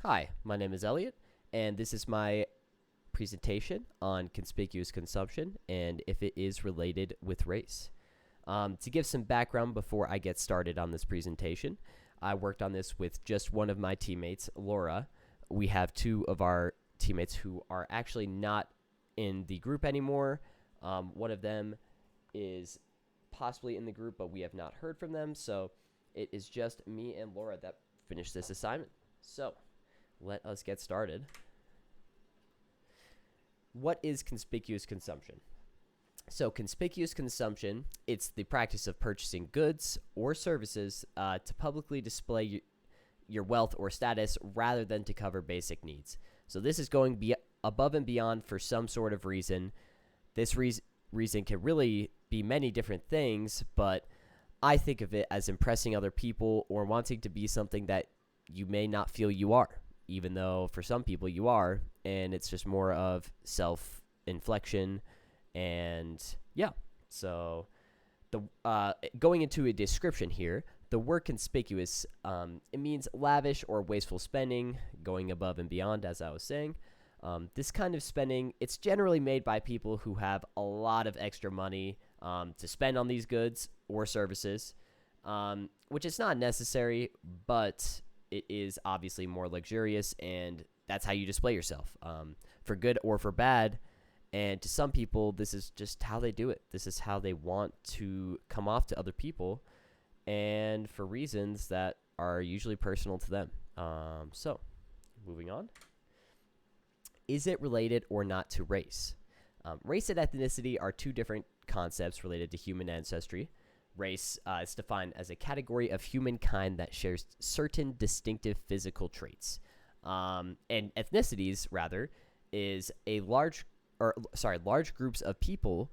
Hi, my name is Eliot, and this is my presentation on conspicuous consumption and if it is related with race. To give some background before I get started on this presentation, I worked on this with just one of my teammates, Laura. We have two of our teammates who are actually not in the group anymore. One of them is possibly in the group, but we have not heard from them. So it is just me and Laura that finished this assignment. So let us get started. What is conspicuous consumption? So conspicuous consumption, it's the practice of purchasing goods or services to publicly display your wealth or status rather than to cover basic needs. So this is going above and beyond for some sort of reason. This reason can really be many different things, but I think of it as impressing other people or wanting to be something that you may not feel you are, even though for some people you are, and it's just more of self-inflection. And yeah, so the going into a description here, the word conspicuous, it means lavish or wasteful spending, going above and beyond, as I was saying. This kind of spending, it's generally made by people who have a lot of extra money to spend on these goods or services, which is not necessary, but it is obviously more luxurious, and that's how you display yourself, for good or for bad. And to some people, this is just how they do it. This is how they want to come off to other people, and for reasons that are usually personal to them. So, moving on. Is it related or not to race? Race and ethnicity are two different concepts related to human ancestry. Race is defined as a category of humankind that shares certain distinctive physical traits. And ethnicities, rather, is a large groups of people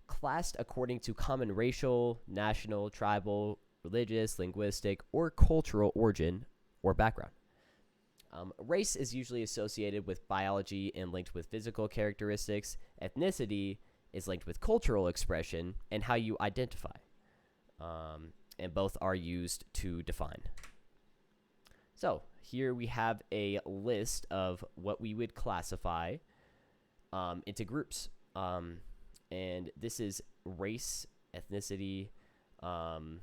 classed according to common racial, national, tribal, religious, linguistic, or cultural origin or background. Race is usually associated with biology and linked with physical characteristics. Ethnicity is linked with cultural expression and how you identify. And both are used to define. So here we have a list of what we would classify into groups. And this is race, ethnicity, and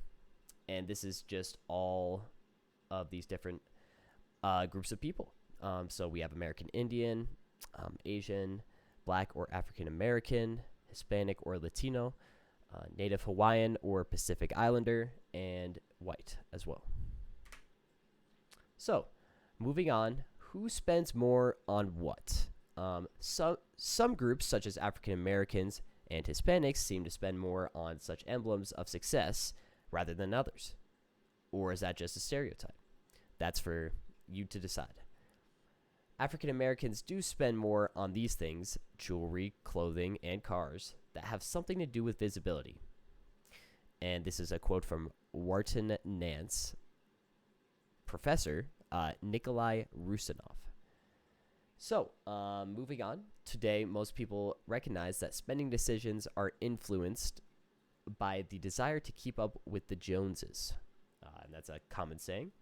this is just all of these different groups of people. So we have American Indian, Asian, Black or African American, Hispanic or Latino, Native Hawaiian or Pacific Islander, and white as well. So, moving on, who spends more on what? Some groups, such as African Americans and Hispanics, seem to spend more on such emblems of success rather than others. Or is that just a stereotype? That's for you to decide. African Americans do spend more on these things, jewelry, clothing, and cars, that have something to do with visibility. And this is a quote from Wharton Nance professor Nikolai Rusinov. So, moving on, today most people recognize that spending decisions are influenced by the desire to keep up with the Joneses. And that's a common saying.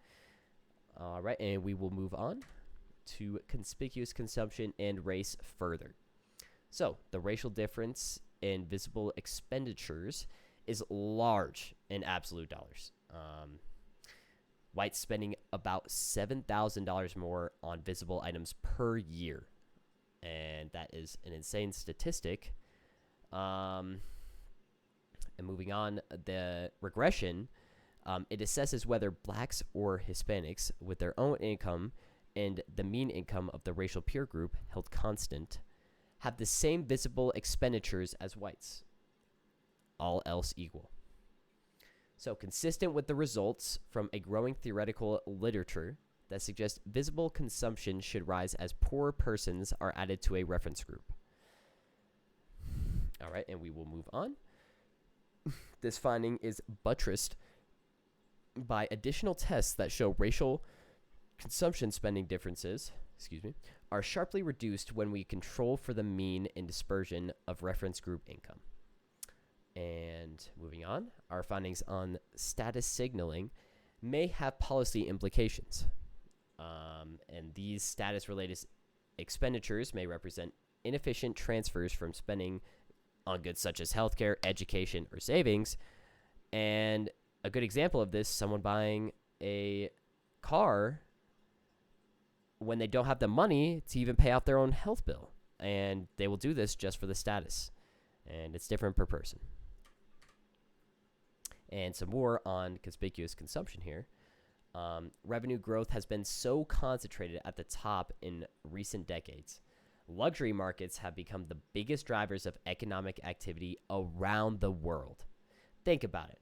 All right, and we will move on to conspicuous consumption and race further. So, the racial difference in visible expenditures is large in absolute dollars. Whites spending about $7,000 more on visible items per year, and that is an insane statistic. And moving on, the regression, it assesses whether blacks or Hispanics, with their own income and the mean income of the racial peer group held constant, have the same visible expenditures as whites, all else equal. So, consistent with the results from a growing theoretical literature that suggests visible consumption should rise as poorer persons are added to a reference group. All right, and we will move on. This finding is buttressed by additional tests that show racial consumption spending differences, are sharply reduced when we control for the mean and dispersion of reference group income. And moving on, our findings on status signaling may have policy implications. And these status-related expenditures may represent inefficient transfers from spending on goods such as healthcare, education, or savings. And a good example of this, someone buying a car when they don't have the money to even pay out their own health bill. And they will do this just for the status. And it's different per person. And some more on conspicuous consumption here. Revenue growth has been so concentrated at the top in recent decades. Luxury markets have become the biggest drivers of economic activity around the world. Think about it.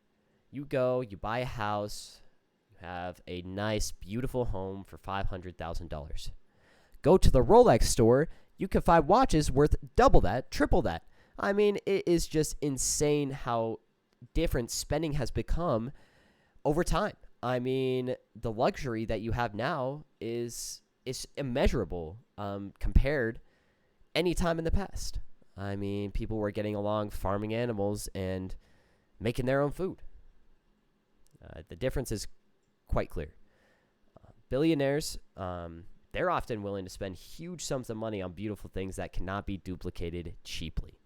You go, you buy a house, you have a nice, beautiful home for $500,000. Go to the Rolex store, you can find watches worth double that, triple that. I mean, it is just insane how different spending has become over time. I mean, the luxury that you have now is immeasurable compared any time in the past. I mean, people were getting along farming animals and making their own food. The difference is quite clear. Billionaires, they're often willing to spend huge sums of money on beautiful things that cannot be duplicated cheaply.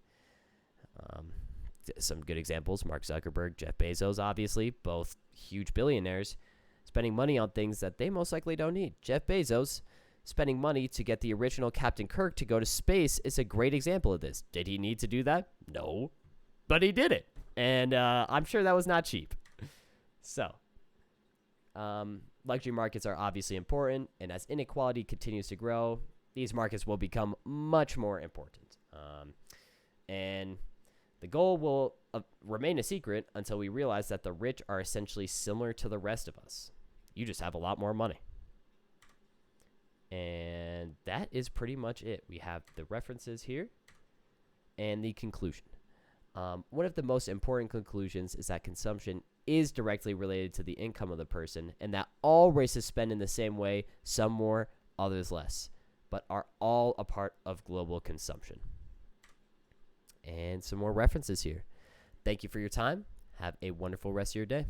Some good examples, Mark Zuckerberg, Jeff Bezos, obviously, both huge billionaires, spending money on things that they most likely don't need. Jeff Bezos spending money to get the original Captain Kirk to go to space is a great example of this. Did he need to do that? No, but he did it. And I'm sure that was not cheap. So, luxury markets are obviously important, and as inequality continues to grow, these markets will become much more important. And the goal will remain a secret until we realize that the rich are essentially similar to the rest of us. You just have a lot more money. And that is pretty much it. We have the references here and the conclusion. One of the most important conclusions is that consumption is directly related to the income of the person, and that all races spend in the same way, some more, others less, but are all a part of global consumption. And some more references here. Thank you for your time. Have a wonderful rest of your day.